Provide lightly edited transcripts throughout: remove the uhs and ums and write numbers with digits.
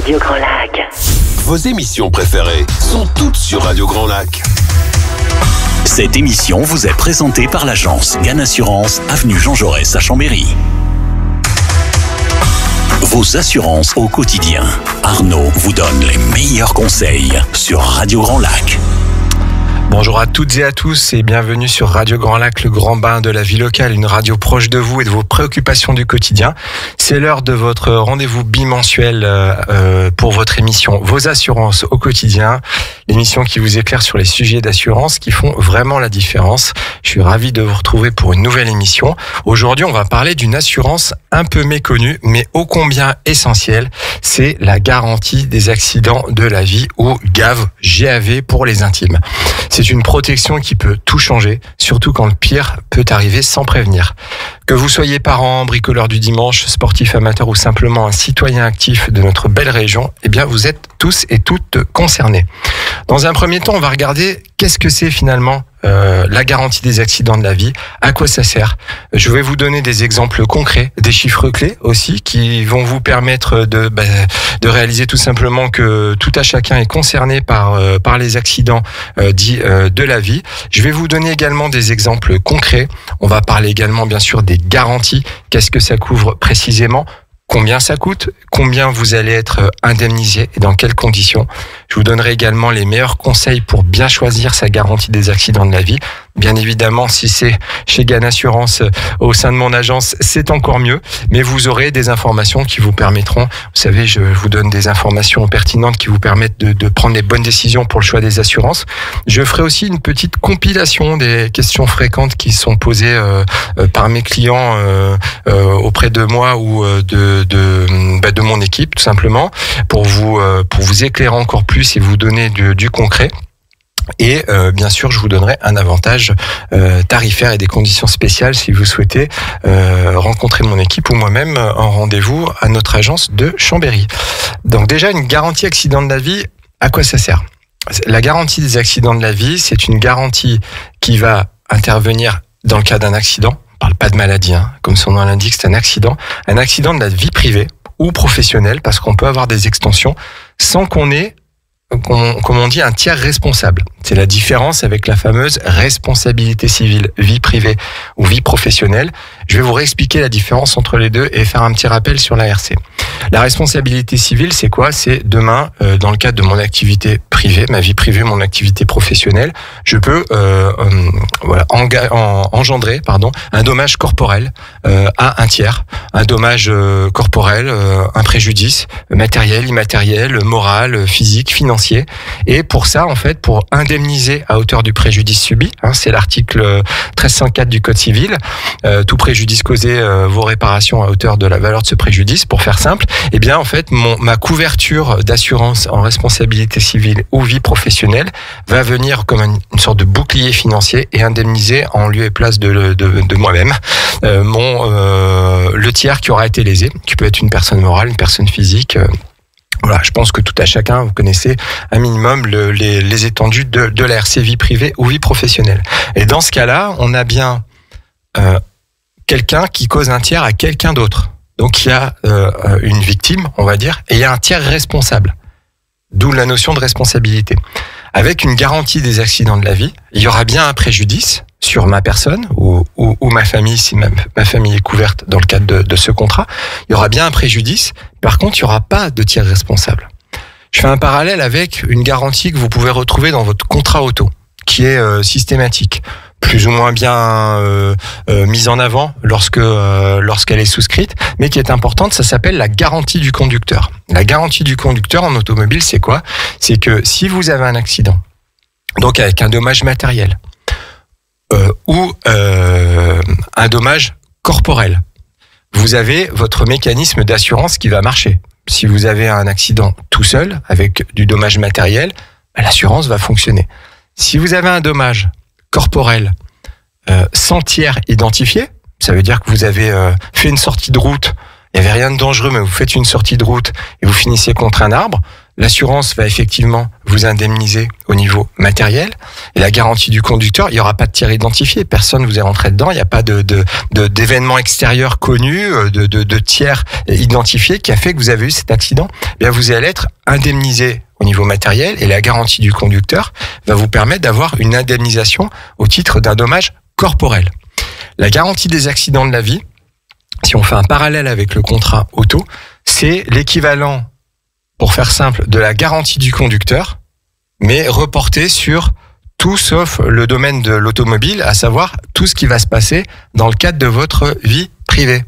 Radio Grand Lac. Vos émissions préférées sont toutes sur Radio Grand Lac. Cette émission vous est présentée par l'agence Gann Assurance, avenue Jean Jaurès à Chambéry. Vos assurances au quotidien. Arnaud vous donne les meilleurs conseils sur Radio Grand Lac. Bonjour à toutes et à tous et bienvenue sur Radio Grand Lac, le grand bain de la vie locale, une radio proche de vous et de vos préoccupations du quotidien. C'est l'heure de votre rendez-vous bimensuel pour votre émission Vos assurances au quotidien, l'émission qui vous éclaire sur les sujets d'assurance qui font vraiment la différence. Je suis ravi de vous retrouver pour une nouvelle émission. Aujourd'hui, on va parler d'une assurance un peu méconnue, mais ô combien essentielle, c'est la garantie des accidents de la vie ou GAV pour les intimes. C'est une protection qui peut tout changer, surtout quand le pire peut arriver sans prévenir. Que vous soyez parent, bricoleur du dimanche, sportif amateur ou simplement un citoyen actif de notre belle région, eh bien vous êtes tous et toutes concernés. Dans un premier temps, on va regarder qu'est-ce que c'est finalement la garantie des accidents de la vie, à quoi ça sert. Je vais vous donner des exemples concrets, des chiffres clés aussi qui vont vous permettre de réaliser tout simplement que tout à chacun est concerné par les accidents dits de la vie. Je vais vous donner également des exemples concrets. On va parler également bien sûr des garanties. Qu'est-ce que ça couvre précisément ? Combien ça coûte ? Combien vous allez être indemnisé et dans quelles conditions ? Je vous donnerai également les meilleurs conseils pour bien choisir sa garantie des accidents de la vie. Bien évidemment, si c'est chez Gann Assurance au sein de mon agence, c'est encore mieux. Mais vous aurez des informations qui vous permettront, vous savez, je vous donne des informations pertinentes qui vous permettent de prendre les bonnes décisions pour le choix des assurances. Je ferai aussi une petite compilation des questions fréquentes qui sont posées par mes clients auprès de moi ou de mon équipe, tout simplement, pour vous éclairer encore plus et vous donner du concret. Et bien sûr, je vous donnerai un avantage tarifaire et des conditions spéciales si vous souhaitez rencontrer mon équipe ou moi-même en rendez-vous à notre agence de Chambéry. Donc déjà, une garantie accident de la vie, à quoi ça sert ? La garantie des accidents de la vie, c'est une garantie qui va intervenir dans le cas d'un accident. On parle pas de maladie, comme son nom l'indique, c'est un accident de la vie privée ou professionnelle, parce qu'on peut avoir des extensions sans qu'on ait, comme on dit, un tiers responsable. C'est la différence avec la fameuse responsabilité civile, vie privée ou vie professionnelle. Je vais vous réexpliquer la différence entre les deux et faire un petit rappel sur l'ARC. La responsabilité civile, c'est quoi ? C'est demain, dans le cadre de mon activité privée, ma vie privée, mon activité professionnelle, je peux engendrer un dommage corporel à un tiers, un dommage corporel, un préjudice matériel, immatériel, moral, physique, financier. Et pour ça, en fait, pour indemniser à hauteur du préjudice subi, c'est l'article 1304 du Code civil, tout préjudice causé vaut réparation à hauteur de la valeur de ce préjudice, pour faire simple. Eh bien, en fait, ma couverture d'assurance en responsabilité civile ou vie professionnelle va venir comme une sorte de bouclier financier et indemniser en lieu et place de moi-même le tiers qui aura été lésé, qui peut être une personne morale, une personne physique. Voilà, je pense que tout à chacun, vous connaissez un minimum les étendues de la RC vie privée ou vie professionnelle. Et dans ce cas-là, on a bien quelqu'un qui cause un tiers à quelqu'un d'autre. Donc il y a une victime, on va dire, et il y a un tiers responsable. D'où la notion de responsabilité. Avec une garantie des accidents de la vie, il y aura bien un préjudice sur ma personne ou ma famille, si ma famille est couverte dans le cadre de ce contrat. Il y aura bien un préjudice. Par contre, il n'y aura pas de tiers responsable. Je fais un parallèle avec une garantie que vous pouvez retrouver dans votre contrat auto, qui est systématique, plus ou moins bien mise en avant lorsqu'elle est souscrite, mais qui est importante. Ça s'appelle la garantie du conducteur. La garantie du conducteur en automobile, c'est quoi ? C'est que si vous avez un accident, donc avec un dommage matériel ou un dommage corporel, vous avez votre mécanisme d'assurance qui va marcher. Si vous avez un accident tout seul avec du dommage matériel, l'assurance va fonctionner. Si vous avez un dommage corporel sans tiers identifié, ça veut dire que vous avez fait une sortie de route il n'y avait rien de dangereux, mais vous faites une sortie de route et vous finissez contre un arbre, l'assurance va effectivement vous indemniser au niveau matériel. Et la garantie du conducteur, il n'y aura pas de tir identifié. Personne ne vous est rentré dedans. Il n'y a pas d'événement extérieur connu, de tiers identifié qui a fait que vous avez eu cet accident. Bien, vous allez être indemnisé au niveau matériel et la garantie du conducteur va vous permettre d'avoir une indemnisation au titre d'un dommage corporel. La garantie des accidents de la vie, si on fait un parallèle avec le contrat auto, c'est l'équivalent, pour faire simple, de la garantie du conducteur, mais reporté sur tout sauf le domaine de l'automobile, à savoir tout ce qui va se passer dans le cadre de votre vie privée.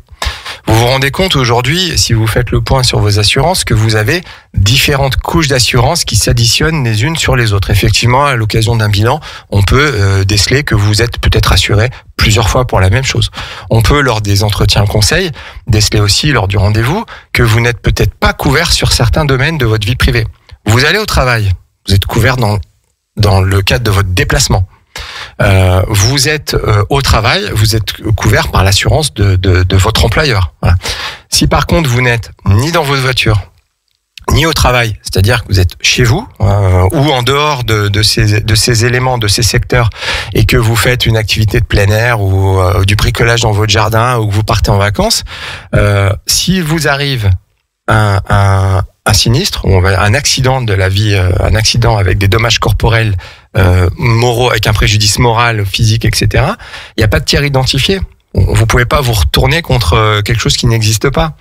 Vous vous rendez compte aujourd'hui, si vous faites le point sur vos assurances, que vous avez différentes couches d'assurance qui s'additionnent les unes sur les autres. Effectivement, à l'occasion d'un bilan, on peut déceler que vous êtes peut-être assuré plusieurs fois pour la même chose. On peut, lors des entretiens conseils, déceler aussi lors du rendez-vous que vous n'êtes peut-être pas couvert sur certains domaines de votre vie privée. Vous allez au travail, vous êtes couvert dans le cadre de votre déplacement. Vous êtes au travail, vous êtes couvert par l'assurance de votre employeur. Voilà. Si par contre vous n'êtes ni dans votre voiture, ni au travail, c'est-à-dire que vous êtes chez vous ou en dehors de ces éléments, de ces secteurs, et que vous faites une activité de plein air ou du bricolage dans votre jardin ou que vous partez en vacances, si vous arrive un sinistre, ou un accident de la vie, un accident avec des dommages corporels moraux, avec un préjudice moral, physique, etc., il n'y a pas de tiers identifié. Vous pouvez pas vous retourner contre quelque chose qui n'existe pas.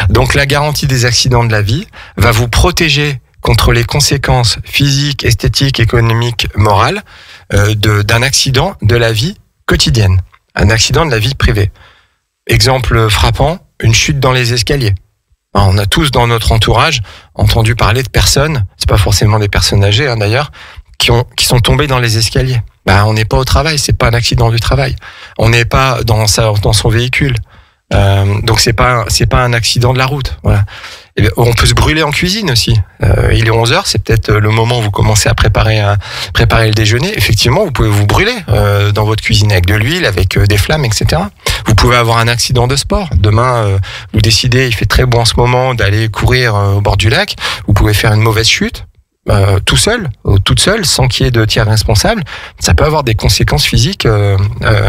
Donc la garantie des accidents de la vie va vous protéger contre les conséquences physiques, esthétiques, économiques, morales d'un accident de la vie quotidienne, un accident de la vie privée. Exemple frappant, une chute dans les escaliers. Alors, on a tous dans notre entourage entendu parler de personnes, c'est pas forcément des personnes âgées d'ailleurs, qui sont tombées dans les escaliers. On n'est pas au travail, c'est pas un accident du travail. On n'est pas dans son véhicule. Donc c'est pas un accident de la route. Voilà. Et bien, on peut se brûler en cuisine aussi. Il est 11h, c'est peut-être le moment où vous commencez à préparer le déjeuner. Effectivement, vous pouvez vous brûler dans votre cuisine avec de l'huile, avec des flammes, etc. Vous pouvez avoir un accident de sport. Demain, vous décidez, il fait très beau en ce moment, d'aller courir au bord du lac. Vous pouvez faire une mauvaise chute. Tout seul, toute seule, sans qu'il y ait de tiers responsable, ça peut avoir des conséquences physiques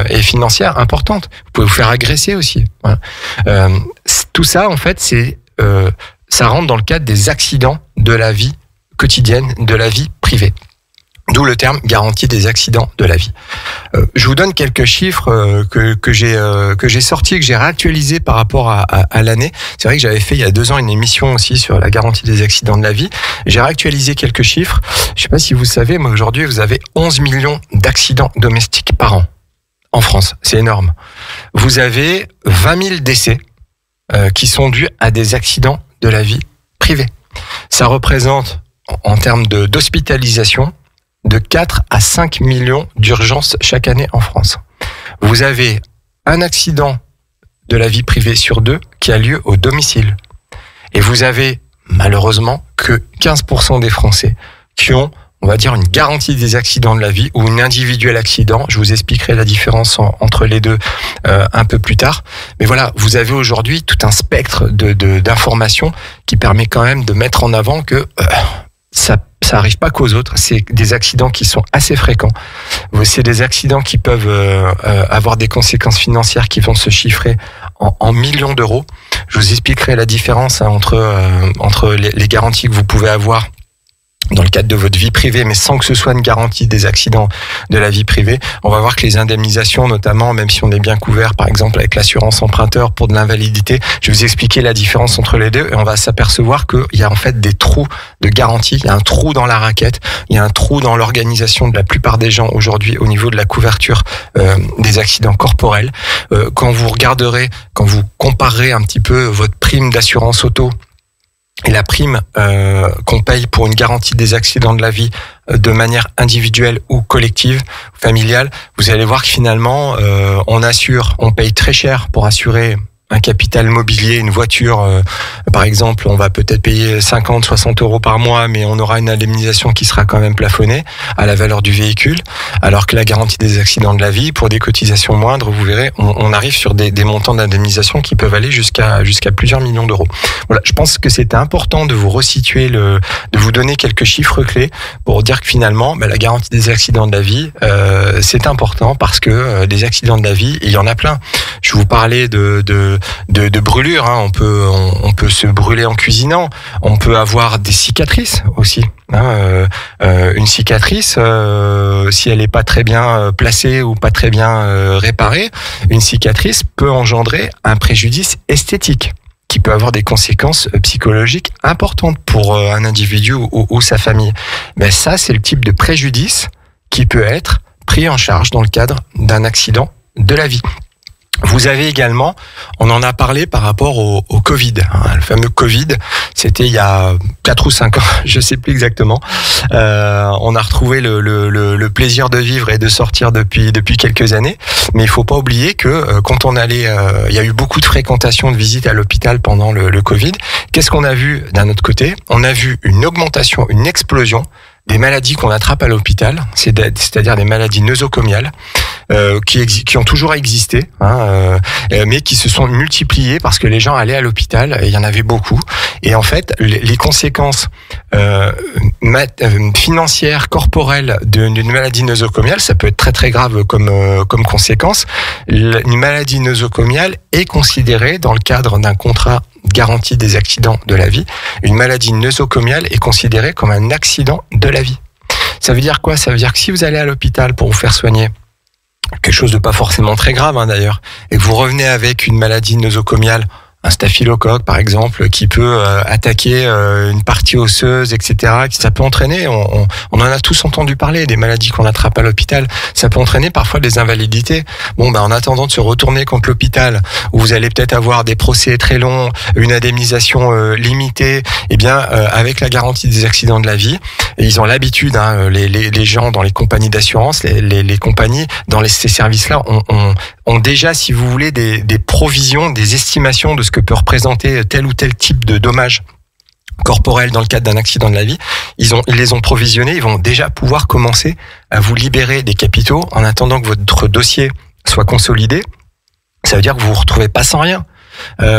et financières importantes. Vous pouvez vous faire agresser aussi. Voilà. Tout ça, en fait, ça rentre dans le cadre des accidents de la vie quotidienne, de la vie privée. D'où le terme garantie des accidents de la vie. Je vous donne quelques chiffres que j'ai sortis, que j'ai réactualisés par rapport à l'année. C'est vrai que j'avais fait il y a 2 ans une émission aussi sur la garantie des accidents de la vie. J'ai réactualisé quelques chiffres. Je sais pas si vous savez, mais aujourd'hui vous avez 11 millions d'accidents domestiques par an en France. C'est énorme. Vous avez 20 000 décès qui sont dus à des accidents de la vie privée. Ça représente, en termes d'hospitalisation, de 4 à 5 millions d'urgences chaque année en France. Vous avez un accident de la vie privée sur 2 qui a lieu au domicile. Et vous avez, malheureusement, que 15% des Français qui ont, on va dire, une garantie des accidents de la vie ou une individuelle accident. Je vous expliquerai la différence entre les deux un peu plus tard. Mais voilà, vous avez aujourd'hui tout un spectre d'informations qui permet quand même de mettre en avant que ça arrive pas qu'aux autres. C'est des accidents qui sont assez fréquents. C'est des accidents qui peuvent avoir des conséquences financières qui vont se chiffrer en millions d'euros. Je vous expliquerai la différence entre les garanties que vous pouvez avoir dans le cadre de votre vie privée, mais sans que ce soit une garantie des accidents de la vie privée. On va voir que les indemnisations, notamment, même si on est bien couvert, par exemple, avec l'assurance emprunteur pour de l'invalidité, je vais vous expliquer la différence entre les deux et on va s'apercevoir qu'il y a en fait des trous de garantie. Il y a un trou dans la raquette, il y a un trou dans l'organisation de la plupart des gens aujourd'hui au niveau de la couverture des accidents corporels. Quand vous comparerez un petit peu votre prime d'assurance auto et la prime qu'on paye pour une garantie des accidents de la vie de manière individuelle ou collective, familiale, vous allez voir que finalement, on paye très cher pour assurer un capital mobilier, une voiture, par exemple, on va peut-être payer 50, 60 euros par mois, mais on aura une indemnisation qui sera quand même plafonnée à la valeur du véhicule, alors que la garantie des accidents de la vie, pour des cotisations moindres, vous verrez, on arrive sur des montants d'indemnisation qui peuvent aller jusqu'à plusieurs millions d'euros. Voilà, je pense que c'était important de vous resituer de vous donner quelques chiffres clés pour dire que finalement, la garantie des accidents de la vie, c'est important parce que des accidents de la vie, il y en a plein. Je vous parlais de brûlures, hein. On peut se brûler en cuisinant, on peut avoir des cicatrices aussi. Une cicatrice, si elle n'est pas très bien placée ou pas très bien réparée, une cicatrice peut engendrer un préjudice esthétique qui peut avoir des conséquences psychologiques importantes pour un individu ou sa famille. Mais ça, c'est le type de préjudice qui peut être pris en charge dans le cadre d'un accident de la vie. Vous avez également, on en a parlé par rapport au Covid, hein, le fameux Covid, c'était il y a 4 ou 5 ans, je sais plus exactement. On a retrouvé le plaisir de vivre et de sortir depuis quelques années, mais il faut pas oublier que quand on allait, il y a eu beaucoup de fréquentation de visites à l'hôpital pendant le Covid. Qu'est-ce qu'on a vu d'un autre côté? On a vu une augmentation, une explosion des maladies qu'on attrape à l'hôpital, c'est-à-dire des maladies nosocomiales, qui ont toujours existé, hein, mais qui se sont multipliées parce que les gens allaient à l'hôpital, et il y en avait beaucoup. Et en fait, les conséquences financières, corporelles d'une maladie nosocomiale, ça peut être très très grave comme conséquence. Une maladie nosocomiale est considérée dans le cadre d'un contrat garantie des accidents de la vie. Une maladie nosocomiale est considérée comme un accident de la vie. Ça veut dire quoi? Ça veut dire que si vous allez à l'hôpital pour vous faire soigner, quelque chose de pas forcément très grave d'ailleurs, et que vous revenez avec une maladie nosocomiale, un staphylocoque par exemple, qui peut attaquer une partie osseuse, etc., ça peut entraîner, on en a tous entendu parler, des maladies qu'on attrape à l'hôpital, ça peut entraîner parfois des invalidités. En attendant de se retourner contre l'hôpital, où vous allez peut-être avoir des procès très longs, une indemnisation limitée, avec la garantie des accidents de la vie, et ils ont l'habitude, les gens dans les compagnies d'assurance, les compagnies dans ces services-là ont déjà, si vous voulez, des provisions, des estimations de ce que peut représenter tel ou tel type de dommage corporel dans le cadre d'un accident de la vie. Ils les ont provisionnés, ils vont déjà pouvoir commencer à vous libérer des capitaux en attendant que votre dossier soit consolidé. Ça veut dire que vous vous retrouvez pas sans rien.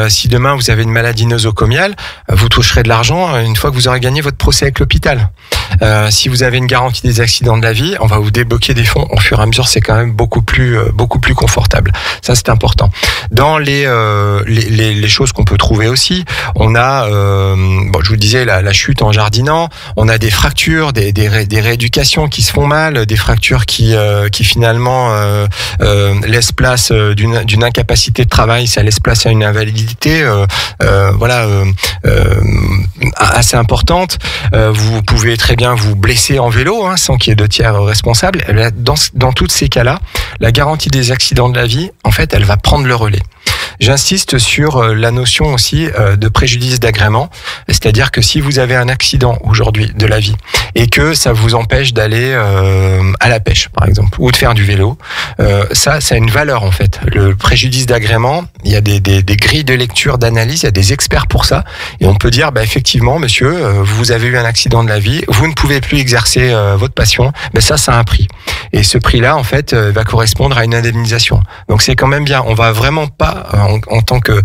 Si demain vous avez une maladie nosocomiale, vous toucherez de l'argent une fois que vous aurez gagné votre procès avec l'hôpital. Si vous avez une garantie des accidents de la vie, on va vous débloquer des fonds au fur et à mesure, c'est quand même beaucoup plus confortable. Ça, c'est important. Dans les choses qu'on peut trouver aussi, on a, je vous disais, la chute en jardinant, on a des fractures, des rééducations qui se font mal, des fractures qui finalement laissent place d'une incapacité de travail, ça laisse place à une invalidité assez importante. Vous pouvez très bien vous blesser en vélo sans qu'il y ait de tiers responsables. Dans tous ces cas-là, la garantie des accidents de la vie, en fait, elle va prendre le relais. J'insiste sur la notion aussi de préjudice d'agrément, c'est-à-dire que si vous avez un accident aujourd'hui de la vie et que ça vous empêche d'aller à la pêche, par exemple, ou de faire du vélo, ça a une valeur en fait. Le préjudice d'agrément, il y a des grilles de lecture, d'analyse, il y a des experts pour ça, et on peut dire effectivement, monsieur, vous avez eu un accident de la vie, vous ne pouvez plus exercer votre passion, ça a un prix. Et ce prix-là, en fait, va correspondre à une indemnisation. Donc c'est quand même bien. On va vraiment pas, en tant que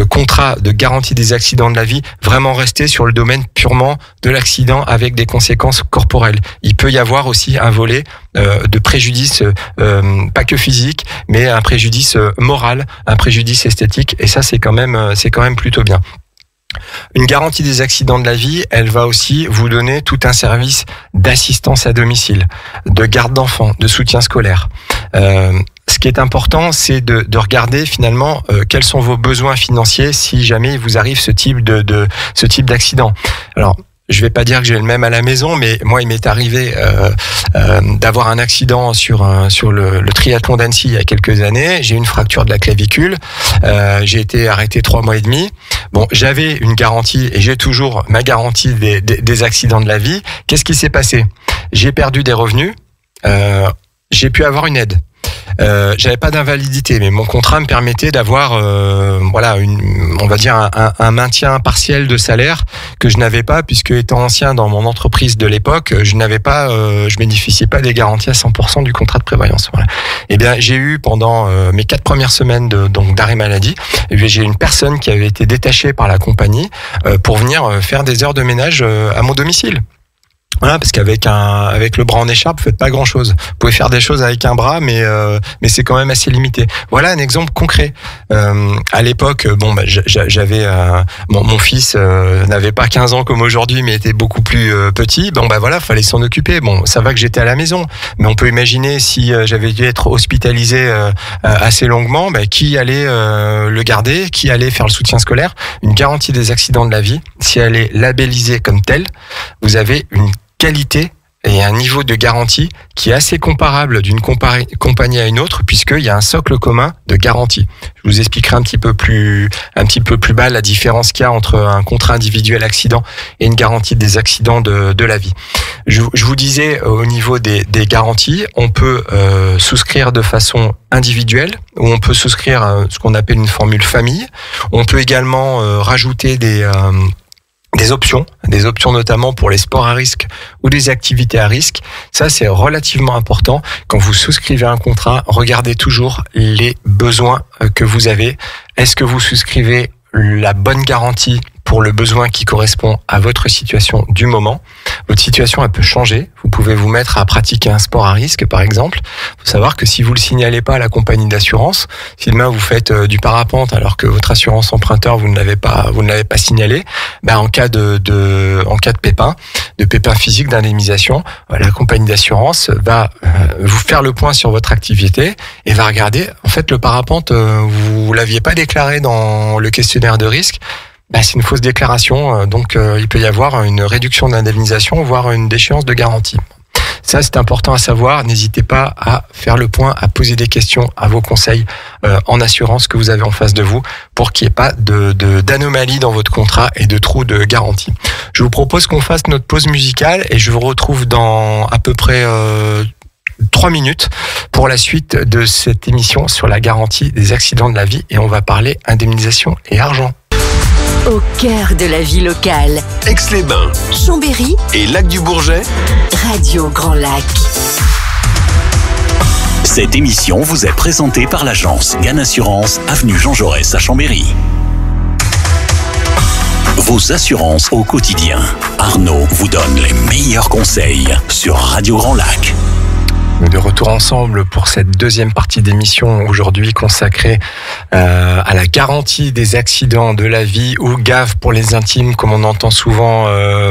contrat de garantie des accidents de la vie, vraiment rester sur le domaine purement de l'accident avec des conséquences corporelles. Il peut y avoir aussi un volet de préjudice, pas que physique, mais un préjudice moral, un préjudice esthétique. Et ça, c'est quand même plutôt bien. Une garantie des accidents de la vie, elle va aussi vous donner tout un service d'assistance à domicile, de garde d'enfants, de soutien scolaire. Ce qui est important, c'est de regarder finalement quels sont vos besoins financiers si jamais il vous arrive ce type d'accident. Alors, je vais pas dire que j'ai le même à la maison, mais moi, il m'est arrivé d'avoir un accident sur le triathlon d'Annecy il y a quelques années. J'ai eu une fracture de la clavicule. J'ai été arrêté 3 mois et demi. J'avais une garantie et j'ai toujours ma garantie des accidents de la vie. Qu'est-ce qui s'est passé? J'ai perdu des revenus. J'ai pu avoir une aide. J'avais pas d'invalidité, mais mon contrat me permettait d'avoir, on va dire un maintien partiel de salaire que je n'avais pas, puisque étant ancien dans mon entreprise de l'époque, je bénéficiais pas des garanties à 100% du contrat de prévoyance. Voilà. Et bien, j'ai eu pendant mes 4 premières semaines d'arrêt maladie, et bien, j'ai une personne qui avait été détachée par la compagnie pour venir faire des heures de ménage à mon domicile. Voilà, parce qu'avec le bras en écharpe, vous faites pas grand chose. Vous pouvez faire des choses avec un bras, mais c'est quand même assez limité. Voilà un exemple concret. À l'époque, j'avais mon fils n'avait pas 15 ans comme aujourd'hui, mais était beaucoup plus petit. Fallait s'en occuper. Bon, ça va que j'étais à la maison, mais on peut imaginer si j'avais dû être hospitalisé assez longuement, qui allait le garder, qui allait faire le soutien scolaire. Une garantie des accidents de la vie, si elle est labellisée comme telle, vous avez une qualité et un niveau de garantie qui est assez comparable d'une compagnie à une autre, puisqu'il y a un socle commun de garantie. Je vous expliquerai un petit peu plus bas la différence qu'il y a entre un contrat individuel accident et une garantie des accidents de la vie. Je vous disais, au niveau des garanties, on peut souscrire de façon individuelle, ou on peut souscrire ce qu'on appelle une formule famille. On peut également rajouter des options notamment pour les sports à risque ou des activités à risque. Ça, c'est relativement important. Quand vous souscrivez un contrat, regardez toujours les besoins que vous avez. Est-ce que vous souscrivez la bonne garantie pour le besoin qui correspond à votre situation du moment? Votre situation, elle peut changer. Vous pouvez vous mettre à pratiquer un sport à risque, par exemple. Il faut savoir que si vous le signalez pas à la compagnie d'assurance, si demain vous faites du parapente alors que votre assurance emprunteur vous ne l'avez pas signalé, en cas de pépin physique, d'indemnisation, la compagnie d'assurance va vous faire le point sur votre activité et va regarder. En fait, le parapente, vous l'aviez pas déclaré dans le questionnaire de risque. C'est une fausse déclaration, donc il peut y avoir une réduction d'indemnisation, voire une déchéance de garantie. Ça, c'est important à savoir. N'hésitez pas à faire le point, à poser des questions à vos conseils en assurance que vous avez en face de vous, pour qu'il n'y ait pas d'anomalie dans votre contrat et de trous de garantie. Je vous propose qu'on fasse notre pause musicale et je vous retrouve dans à peu près 3 minutes pour la suite de cette émission sur la garantie des accidents de la vie, et on va parler indemnisation et argent. Au cœur de la vie locale. Aix-les-Bains, Chambéry et Lac-du-Bourget. Radio Grand Lac. Cette émission vous est présentée par l'agence Gann Assurance, avenue Jean Jaurès à Chambéry. Vos assurances au quotidien. Arnaud vous donne les meilleurs conseils sur Radio Grand Lac. De retour ensemble pour cette deuxième partie d'émission aujourd'hui consacrée à la garantie des accidents de la vie, ou GAV pour les intimes, comme on entend souvent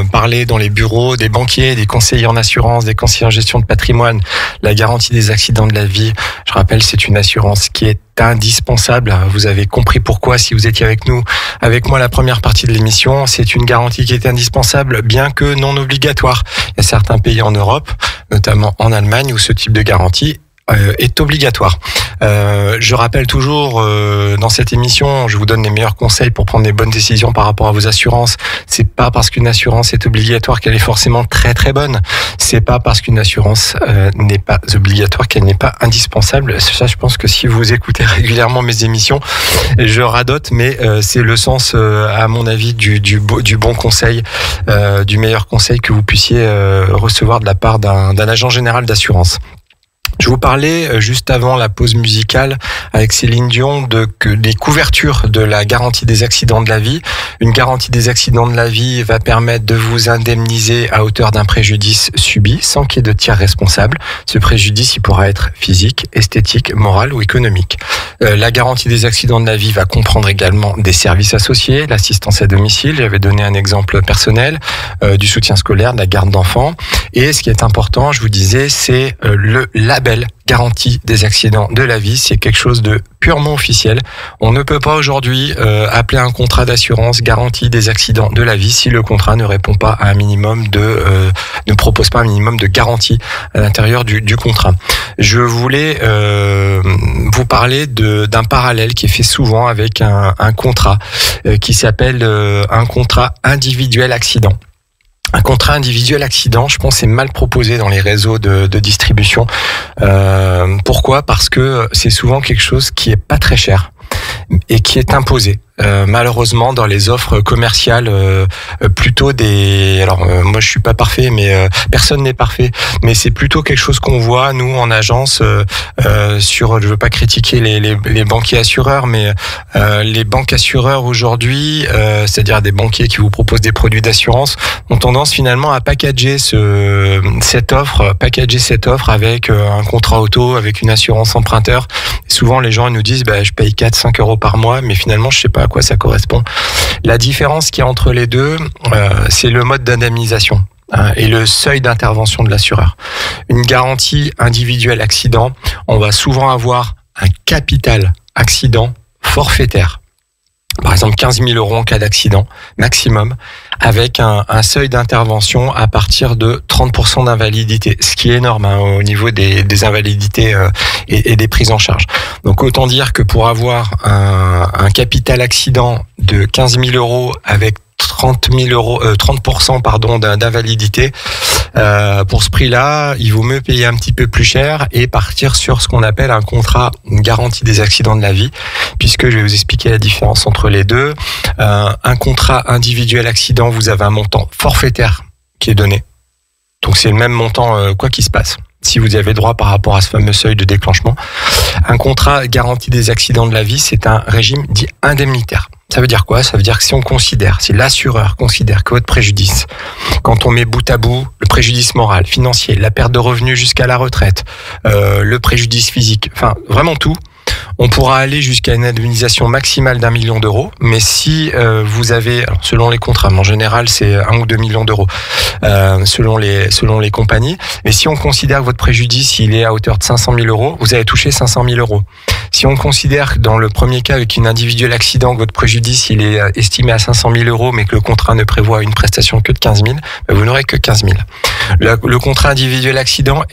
parler dans les bureaux des banquiers, des conseillers en assurance, des conseillers en gestion de patrimoine. La garantie des accidents de la vie, je rappelle, c'est une assurance qui est indispensable. Vous avez compris pourquoi si vous étiez avec moi la première partie de l'émission. C'est une garantie qui est indispensable, bien que non obligatoire. Il y a certains pays en Europe, notamment en Allemagne, où ce type de garantie est obligatoire. Je rappelle toujours dans cette émission, je vous donne les meilleurs conseils pour prendre les bonnes décisions par rapport à vos assurances. C'est pas parce qu'une assurance est obligatoire qu'elle est forcément très très bonne. C'est pas parce qu'une assurance n'est pas obligatoire qu'elle n'est pas indispensable. Ça, je pense que si vous écoutez régulièrement mes émissions, je radote, mais c'est le sens, à mon avis, du bon conseil, du meilleur conseil que vous puissiez recevoir de la part d'un agent général d'assurance. Je vous parlais juste avant la pause musicale avec Céline Dion des couvertures de la garantie des accidents de la vie. Une garantie des accidents de la vie va permettre de vous indemniser à hauteur d'un préjudice subi sans qu'il y ait de tiers responsable. Ce préjudice, il pourra être physique, esthétique, moral ou économique. La garantie des accidents de la vie va comprendre également des services associés, l'assistance à domicile, j'avais donné un exemple personnel, du soutien scolaire, de la garde d'enfants. Et ce qui est important, je vous disais, c'est le label garantie des accidents de la vie. C'est quelque chose de purement officiel. On ne peut pas aujourd'hui appeler un contrat d'assurance garantie des accidents de la vie si le contrat ne répond pas à un minimum ne propose pas un minimum de garantie à l'intérieur du contrat. Je voulais vous parler d'un parallèle qui est fait souvent avec un contrat qui s'appelle un contrat individuel accident. Un contrat individuel accident, je pense, c'est mal proposé dans les réseaux de distribution. Pourquoi ? Parce que c'est souvent quelque chose qui est pas très cher et qui est imposé. Malheureusement, dans les offres commerciales, plutôt des. Alors, moi, je suis pas parfait, mais personne n'est parfait. Mais c'est plutôt quelque chose qu'on voit nous en agence sur. Je veux pas critiquer les banquiers assureurs, mais les banques assureurs aujourd'hui, c'est-à-dire des banquiers qui vous proposent des produits d'assurance, ont tendance finalement à packager cette offre avec un contrat auto, avec une assurance emprunteur. Et souvent, les gens nous disent, je paye 4-5 euros par mois, mais finalement, je sais pas à quoi ça correspond. La différence qu'il y a entre les deux, c'est le mode d'indemnisation et le seuil d'intervention de l'assureur. Une garantie individuelle accident, on va souvent avoir un capital accident forfaitaire. Par exemple, 15 000 euros en cas d'accident maximum, avec un seuil d'intervention à partir de 30% d'invalidité, ce qui est énorme au niveau des invalidités et des prises en charge. Donc autant dire que pour avoir un capital accident de 15 000 euros avec 30% d'invalidité, pour ce prix-là, il vaut mieux payer un petit peu plus cher et partir sur ce qu'on appelle un contrat garantie des accidents de la vie, puisque je vais vous expliquer la différence entre les deux. Un contrat individuel accident, vous avez un montant forfaitaire qui est donné. Donc c'est le même montant quoi qu'il se passe, si vous y avez droit par rapport à ce fameux seuil de déclenchement. Un contrat garantie des accidents de la vie, c'est un régime dit indemnitaire. Ça veut dire quoi ? Ça veut dire que si l'assureur considère que votre préjudice, quand on met bout à bout le préjudice moral, financier, la perte de revenus jusqu'à la retraite, le préjudice physique, enfin vraiment tout, on pourra aller jusqu'à une indemnisation maximale d'1 million d'euros. Mais si vous avez, alors selon les contrats, mais en général c'est 1 ou 2 millions d'euros selon les compagnies. Mais si on considère que votre préjudice il est à hauteur de 500 000 euros, vous allez toucher 500 000 euros. Si on considère que dans le premier cas avec une individuelle accident, que votre préjudice il est estimé à 500 000 euros, mais que le contrat ne prévoit une prestation que de 15 000, vous n'aurez que 15 000. Le contrat individuel accident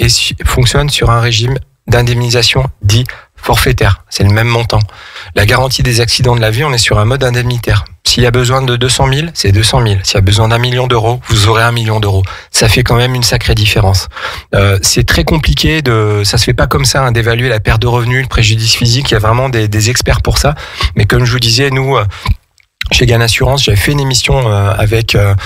fonctionne sur un régime d'indemnisation dit forfaitaire, c'est le même montant. La garantie des accidents de la vie, on est sur un mode indemnitaire. S'il y a besoin de 200 000, c'est 200 000. S'il y a besoin d'1 million d'euros, vous aurez 1 million d'euros. Ça fait quand même une sacrée différence. C'est très compliqué ça se fait pas comme ça, d'évaluer la perte de revenus, le préjudice physique. Il y a vraiment des experts pour ça. Mais comme je vous disais, nous, chez Gann Assurance, j'avais fait une émission avec une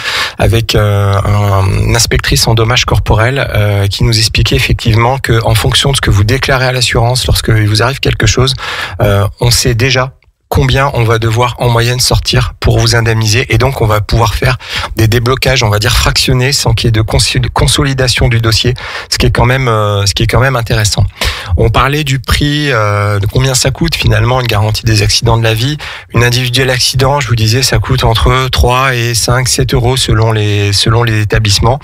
inspectrice en dommages corporels qui nous expliquait effectivement que en fonction de ce que vous déclarez à l'assurance lorsqu'il vous arrive quelque chose, on sait déjà combien on va devoir en moyenne sortir pour vous indemniser, et donc on va pouvoir faire des déblocages, on va dire fractionnés, sans qu'il y ait de consolidation du dossier, ce qui est quand même intéressant. On parlait du prix, de combien ça coûte finalement une garantie des accidents de la vie. Une individuelle accident, je vous disais, ça coûte entre 3 et 5, 7 euros selon les établissements.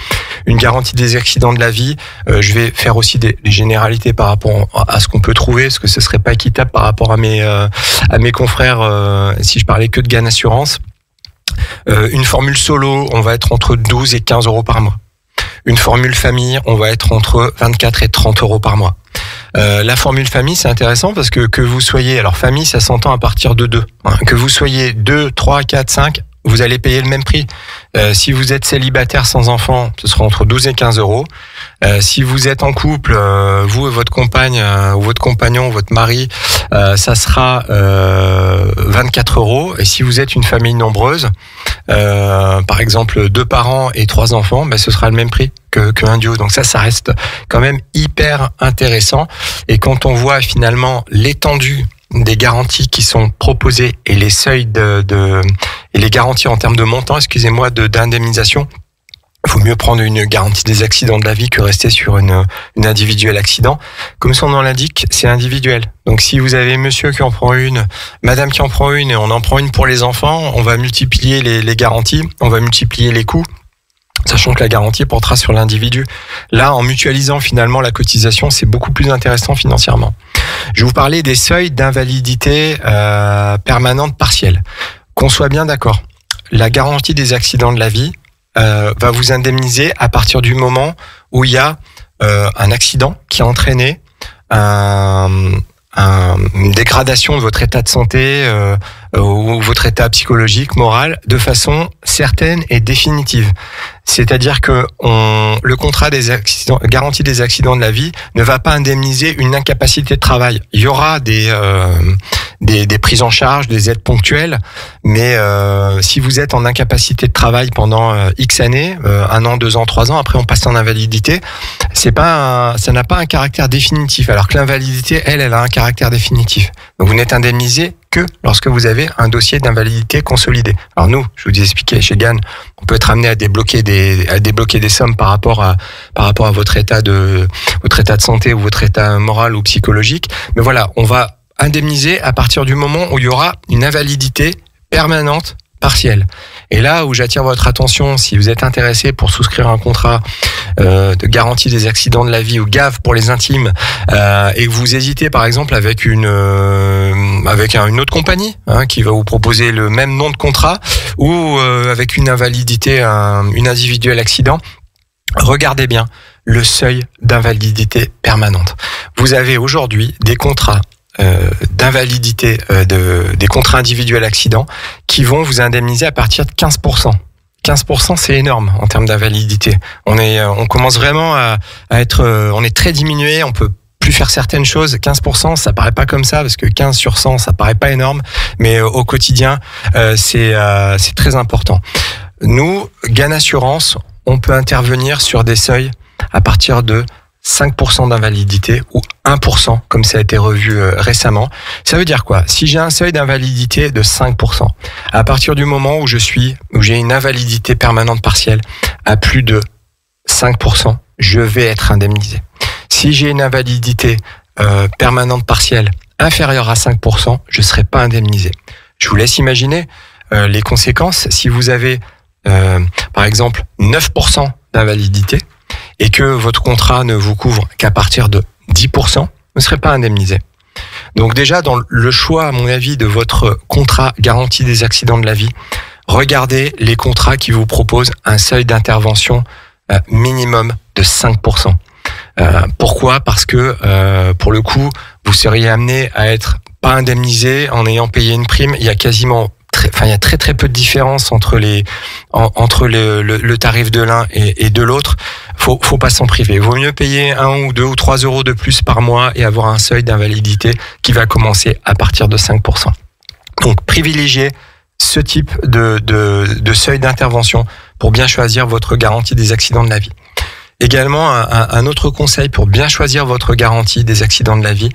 Une garantie des accidents de la vie, je vais faire aussi des généralités par rapport à ce qu'on peut trouver, parce que ce serait pas équitable par rapport à mes confrères si je parlais que de Gann Assurance. Une formule solo, on va être entre 12 et 15 euros par mois. Une formule famille, on va être entre 24 et 30 euros par mois. La formule famille, c'est intéressant parce que vous soyez, alors famille, ça s'entend à partir de 2. Que vous soyez 2, 3, 4, 5, vous allez payer le même prix. Si vous êtes célibataire sans enfant, ce sera entre 12 et 15 euros. Si vous êtes en couple, vous et votre compagne, ou votre compagnon, votre mari, ça sera 24 euros. Et si vous êtes une famille nombreuse, par exemple 2 parents et 3 enfants, ce sera le même prix qu'un duo. Donc ça reste quand même hyper intéressant. Et quand on voit finalement l'étendue des garanties qui sont proposées et les seuils et les garanties en termes de montant, d'indemnisation, il faut mieux prendre une garantie des accidents de la vie que rester sur une individuelle accident. Comme son nom l'indique, c'est individuel. Donc si vous avez monsieur qui en prend une, madame qui en prend une, et on en prend une pour les enfants, on va multiplier les garanties, on va multiplier les coûts, sachant que la garantie portera sur l'individu. Là, en mutualisant finalement la cotisation, c'est beaucoup plus intéressant financièrement. Je vais vous parler des seuils d'invalidité permanente partielle. Qu'on soit bien d'accord, la garantie des accidents de la vie va vous indemniser à partir du moment où il y a un accident qui a entraîné une dégradation de votre état de santé ou votre état psychologique, moral, de façon certaine et définitive. C'est-à-dire que le contrat des accidents, garantie des accidents de la vie ne va pas indemniser une incapacité de travail. Il y aura des prises en charge, des aides ponctuelles, mais si vous êtes en incapacité de travail pendant X années, 1 an, 2 ans, 3 ans, après on passe en invalidité, ça n'a pas un caractère définitif, alors que l'invalidité, elle a un caractère définitif. Donc vous n'êtes indemnisé que lorsque vous avez un dossier d'invalidité consolidé. Alors nous, je vous ai expliqué chez GAN, on peut être amené à débloquer des sommes par rapport à votre état de santé ou votre état moral ou psychologique. Mais voilà, on va indemniser à partir du moment où il y aura une invalidité permanente partielle. Et là où j'attire votre attention, si vous êtes intéressé pour souscrire un contrat de garantie des accidents de la vie ou GAV pour les intimes, et que vous hésitez par exemple avec une autre compagnie qui va vous proposer le même nom de contrat, ou avec une invalidité, une individuelle accident, regardez bien le seuil d'invalidité permanente. Vous avez aujourd'hui des contrats d'invalidité, des contrats individuels accidents qui vont vous indemniser à partir de 15%. 15%, c'est énorme en termes d'invalidité. On commence vraiment à être, on est très diminué, on peut plus faire certaines choses. 15%, ça paraît pas comme ça, parce que 15 sur 100, ça paraît pas énorme, mais au quotidien, c'est très important. Nous, GAN Assurance, on peut intervenir sur des seuils à partir de 5% d'invalidité ou 1%, comme ça a été revu récemment. Ça veut dire quoi? Si j'ai un seuil d'invalidité de 5%, à partir du moment où j'ai une invalidité permanente partielle à plus de 5%, je vais être indemnisé. Si j'ai une invalidité permanente partielle inférieure à 5%, je ne serai pas indemnisé. Je vous laisse imaginer les conséquences. Si vous avez, par exemple, 9% d'invalidité, et que votre contrat ne vous couvre qu'à partir de 10%, vous ne serez pas indemnisé. Donc déjà, dans le choix, à mon avis, de votre contrat garantie des accidents de la vie, regardez les contrats qui vous proposent un seuil d'intervention minimum de 5%. Pourquoi? Parce que, pour le coup, vous seriez amené à être pas indemnisé en ayant payé une prime. Il y a quasiment il y a très très peu de différence entre le tarif de l'un et de l'autre. Faut pas s'en priver. Il vaut mieux payer 1 ou 2 ou 3 euros de plus par mois et avoir un seuil d'invalidité qui va commencer à partir de 5%. Donc privilégiez ce type de seuil d'intervention pour bien choisir votre garantie des accidents de la vie. Également, un autre conseil pour bien choisir votre garantie des accidents de la vie,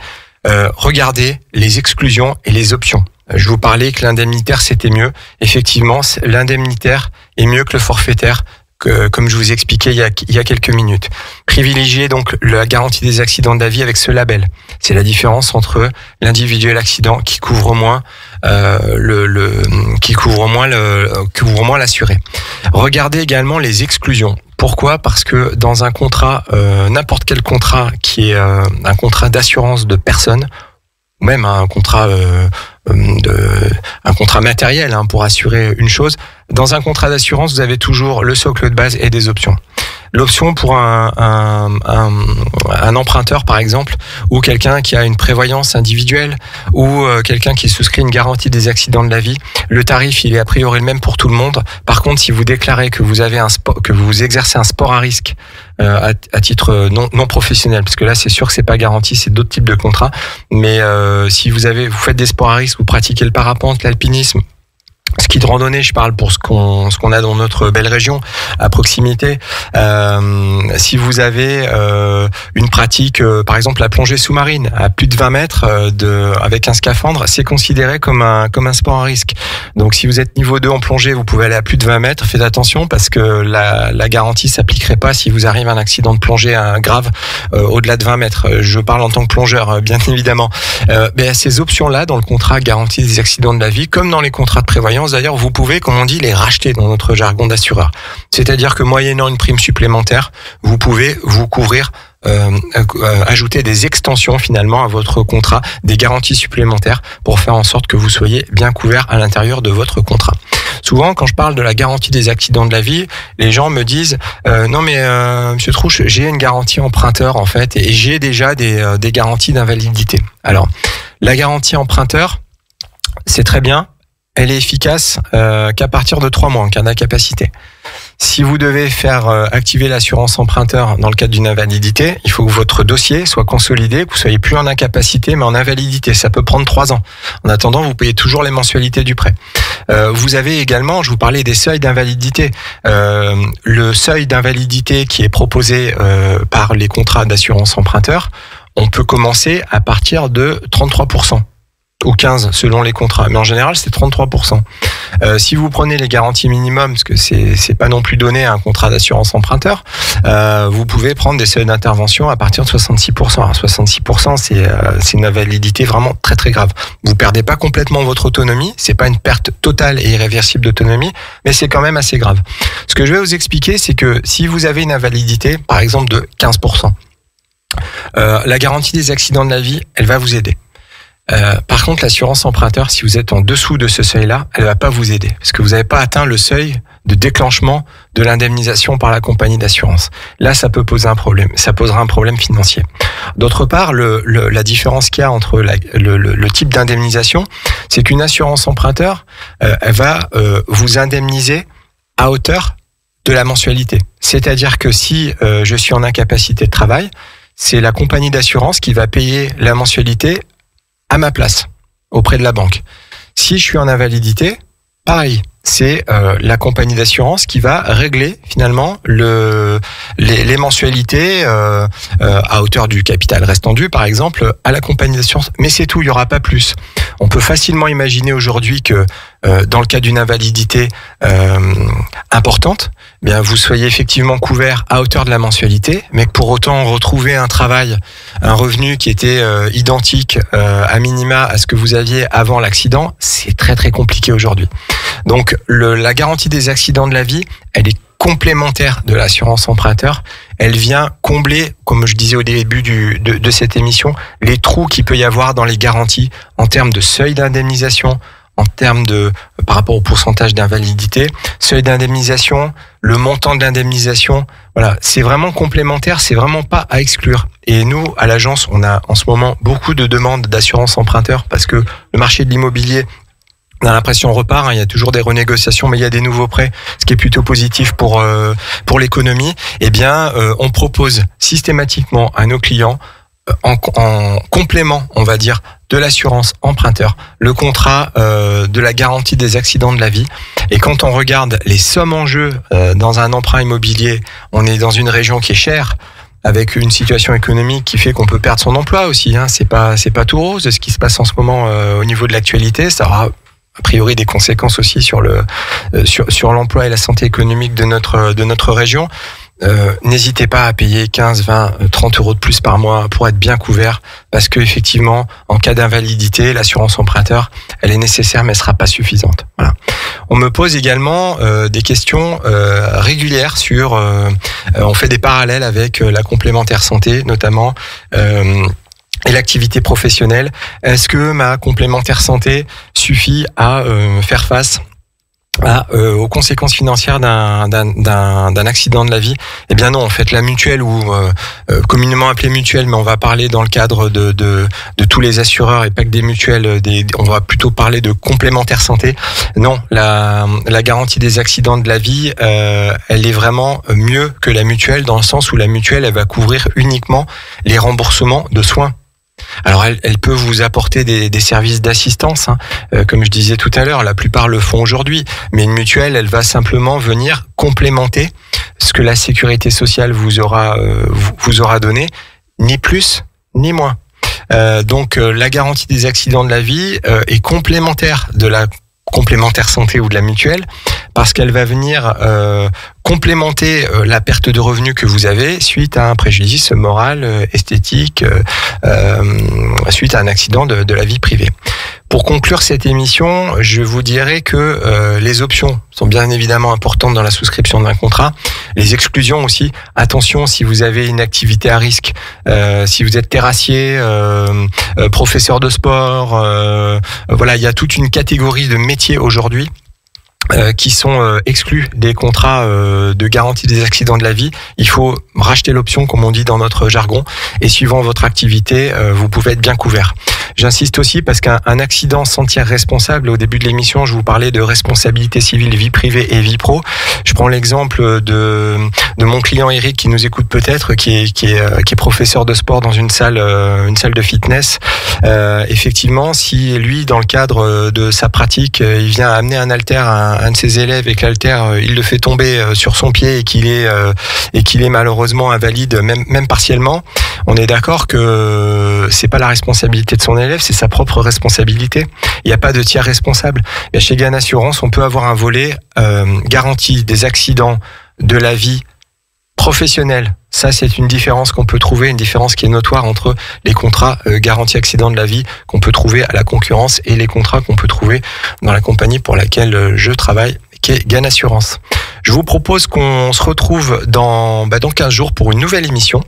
regardez les exclusions et les options. Je vous parlais que l'indemnitaire, c'était mieux. Effectivement, l'indemnitaire est mieux que le forfaitaire, comme je vous ai expliqué il y a quelques minutes. Privilégiez donc la garantie des accidents de la vie avec ce label. C'est la différence entre l'individuel accident qui couvre moins l'assuré. Regardez également les exclusions. Pourquoi? Parce que dans un contrat, n'importe quel contrat qui est un contrat d'assurance de personne, ou même un contrat matériel pour assurer une chose. Dans un contrat d'assurance, vous avez toujours le socle de base et des options. L'option pour un emprunteur, par exemple, ou quelqu'un qui a une prévoyance individuelle, ou quelqu'un qui souscrit une garantie des accidents de la vie, le tarif, il est a priori le même pour tout le monde. Par contre, si vous déclarez que vous avez que vous exercez un sport à risque à titre non professionnel, parce que là, c'est sûr que c'est pas garanti, c'est d'autres types de contrats. Mais si vous faites des sports à risque, vous pratiquez le parapente, l'alpinisme, ski de randonnée, je parle pour ce qu'on a dans notre belle région à proximité. Si vous avez une pratique, par exemple la plongée sous-marine à plus de 20 mètres avec un scaphandre, c'est considéré comme un sport à risque. Donc si vous êtes niveau 2 en plongée, vous pouvez aller à plus de 20 mètres. Faites attention parce que la garantie s'appliquerait pas si vous arrive un accident de plongée grave au-delà de 20 mètres. Je parle en tant que plongeur, bien évidemment. Mais ces options-là dans le contrat garantie des accidents de la vie, comme dans les contrats de prévoyance, d'ailleurs, vous pouvez, comme on dit, les racheter dans notre jargon d'assureur. C'est-à-dire que moyennant une prime supplémentaire, vous pouvez vous couvrir, ajouter des extensions finalement à votre contrat, des garanties supplémentaires pour faire en sorte que vous soyez bien couvert à l'intérieur de votre contrat. Souvent, quand je parle de la garantie des accidents de la vie, les gens me disent non mais Monsieur Trouche, j'ai une garantie emprunteur en fait et j'ai déjà des garanties d'invalidité. Alors, la garantie emprunteur, c'est très bien. elle est efficace qu'à partir de 3 mois en cas d'incapacité. Si vous devez faire activer l'assurance emprunteur dans le cadre d'une invalidité, il faut que votre dossier soit consolidé, que vous soyez plus en incapacité mais en invalidité. Ça peut prendre 3 ans. En attendant, vous payez toujours les mensualités du prêt. Vous avez également, je vous parlais des seuils d'invalidité. Le seuil d'invalidité qui est proposé par les contrats d'assurance emprunteur, on peut commencer à partir de 33%. Ou 15 selon les contrats, mais en général c'est 33%. Si vous prenez les garanties minimum, parce que c'est pas non plus donné à un contrat d'assurance emprunteur, vous pouvez prendre des seuils d'intervention à partir de 66%. Alors 66%, c'est une invalidité vraiment très très grave. Vous perdez pas complètement votre autonomie, c'est pas une perte totale et irréversible d'autonomie, mais c'est quand même assez grave. Ce que je vais vous expliquer, c'est que si vous avez une invalidité, par exemple de 15%, la garantie des accidents de la vie, elle va vous aider. Par contre, l'assurance emprunteur, si vous êtes en dessous de ce seuil-là, elle va pas vous aider parce que vous n'avez pas atteint le seuil de déclenchement de l'indemnisation par la compagnie d'assurance. Là, ça peut poser un problème. Ça posera un problème financier. D'autre part, la différence qu'il y a entre le type d'indemnisation, c'est qu'une assurance emprunteur, elle va vous indemniser à hauteur de la mensualité. C'est-à-dire que si je suis en incapacité de travail, c'est la compagnie d'assurance qui va payer la mensualité à ma place, auprès de la banque. Si je suis en invalidité, pareil, c'est la compagnie d'assurance qui va régler finalement les mensualités à hauteur du capital restant dû, par exemple, à la compagnie d'assurance. Mais c'est tout, il n'y aura pas plus. On peut facilement imaginer aujourd'hui que dans le cas d'une invalidité importante, bien vous soyez effectivement couvert à hauteur de la mensualité, mais que pour autant retrouver un travail, un revenu qui était identique à minima à ce que vous aviez avant l'accident, c'est très très compliqué aujourd'hui. Donc la garantie des accidents de la vie, elle est complémentaire de l'assurance emprunteur. Elle vient combler, comme je disais au début de cette émission, les trous qu'il peut y avoir dans les garanties en termes de seuil d'indemnisation, en termes par rapport au pourcentage d'invalidité, seuil d'indemnisation, le montant de l'indemnisation. Voilà, c'est vraiment complémentaire, c'est vraiment pas à exclure. Et nous, à l'agence, on a en ce moment beaucoup de demandes d'assurance emprunteur parce que le marché de l'immobilier, on a l'impression repart, il y a toujours des renégociations, mais il y a des nouveaux prêts, ce qui est plutôt positif pour l'économie. Eh bien, on propose systématiquement à nos clients, en complément, on va dire, de l'assurance emprunteur, le contrat de la garantie des accidents de la vie. Et quand on regarde les sommes en jeu dans un emprunt immobilier, on est dans une région qui est chère, avec une situation économique qui fait qu'on peut perdre son emploi aussi. C'est pas tout rose ce qui se passe en ce moment au niveau de l'actualité. Ça aura a priori des conséquences aussi sur l'emploi et la santé économique de notre région. N'hésitez pas à payer 15, 20, 30 euros de plus par mois pour être bien couvert, parce que effectivement, en cas d'invalidité, l'assurance emprunteur, elle est nécessaire, mais elle sera pas suffisante. Voilà. On me pose également des questions régulières sur. On fait des parallèles avec la complémentaire santé, notamment. Et l'activité professionnelle, est-ce que ma complémentaire santé suffit à faire face aux conséquences financières d'un accident de la vie? Eh bien non, en fait, la mutuelle, ou communément appelée mutuelle, mais on va parler dans le cadre de tous les assureurs et pas que des mutuelles, on va plutôt parler de complémentaire santé. Non, la garantie des accidents de la vie, elle est vraiment mieux que la mutuelle, dans le sens où la mutuelle, elle va couvrir uniquement les remboursements de soins. Alors elle peut vous apporter des services d'assistance, comme je disais tout à l'heure, la plupart le font aujourd'hui, mais une mutuelle, elle va simplement venir complémenter ce que la sécurité sociale vous aura donné, ni plus ni moins. Donc la garantie des accidents de la vie est complémentaire de la complémentaire santé ou de la mutuelle, parce qu'elle va venir complémenter la perte de revenus que vous avez suite à un préjudice moral, esthétique, suite à un accident de la vie privée. Pour conclure cette émission, je vous dirais que les options sont bien évidemment importantes dans la souscription d'un contrat. Les exclusions aussi. Attention, si vous avez une activité à risque, si vous êtes terrassier, professeur de sport, voilà, il y a toute une catégorie de métiers aujourd'hui qui sont exclus des contrats de garantie des accidents de la vie, il faut racheter l'option, comme on dit dans notre jargon, et suivant votre activité, vous pouvez être bien couvert. J'insiste aussi parce qu'un accident sans tiers responsable, au début de l'émission, je vous parlais de responsabilité civile, vie privée et vie pro. Je prends l'exemple de mon client Eric qui nous écoute peut-être, qui est professeur de sport dans une salle de fitness. Effectivement, si lui, dans le cadre de sa pratique, il vient amener un haltère à un de ses élèves et que l'haltère, il le fait tomber sur son pied et qu'il est malheureusement invalide, même partiellement, on est d'accord que c'est pas la responsabilité de son élève, c'est sa propre responsabilité. Il n'y a pas de tiers responsable. Mais chez Gann Assurance, on peut avoir un volet garantie des accidents de la vie professionnelle. Ça, c'est une différence qu'on peut trouver, une différence qui est notoire entre les contrats garantie accident de la vie qu'on peut trouver à la concurrence et les contrats qu'on peut trouver dans la compagnie pour laquelle je travaille, qui est Gann Assurance. Je vous propose qu'on se retrouve dans 15 jours pour une nouvelle émission.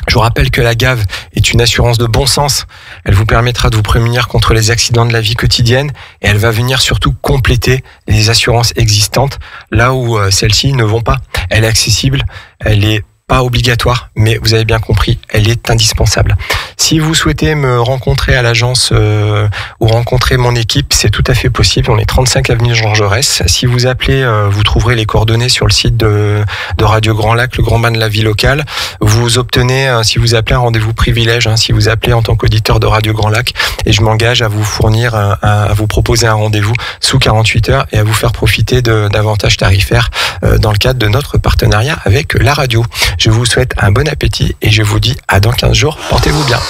Je vous rappelle que la GAV est une assurance de bon sens. Elle vous permettra de vous prémunir contre les accidents de la vie quotidienne et elle va venir surtout compléter les assurances existantes là où celles-ci ne vont pas. Elle est accessible, elle est pas obligatoire, mais vous avez bien compris, elle est indispensable. Si vous souhaitez me rencontrer à l'agence ou rencontrer mon équipe, c'est tout à fait possible. On est 35 avenue Jean Jaurès. Si vous appelez, vous trouverez les coordonnées sur le site de Radio Grand Lac, le grand bain de la vie locale. Vous obtenez, si vous appelez, un rendez-vous privilège, si vous appelez en tant qu'auditeur de Radio Grand Lac, et je m'engage à vous fournir, à vous proposer un rendez-vous sous 48 heures et à vous faire profiter d'avantages tarifaires dans le cadre de notre partenariat avec la radio. Je vous souhaite un bon appétit et je vous dis à dans 15 jours. Portez-vous bien.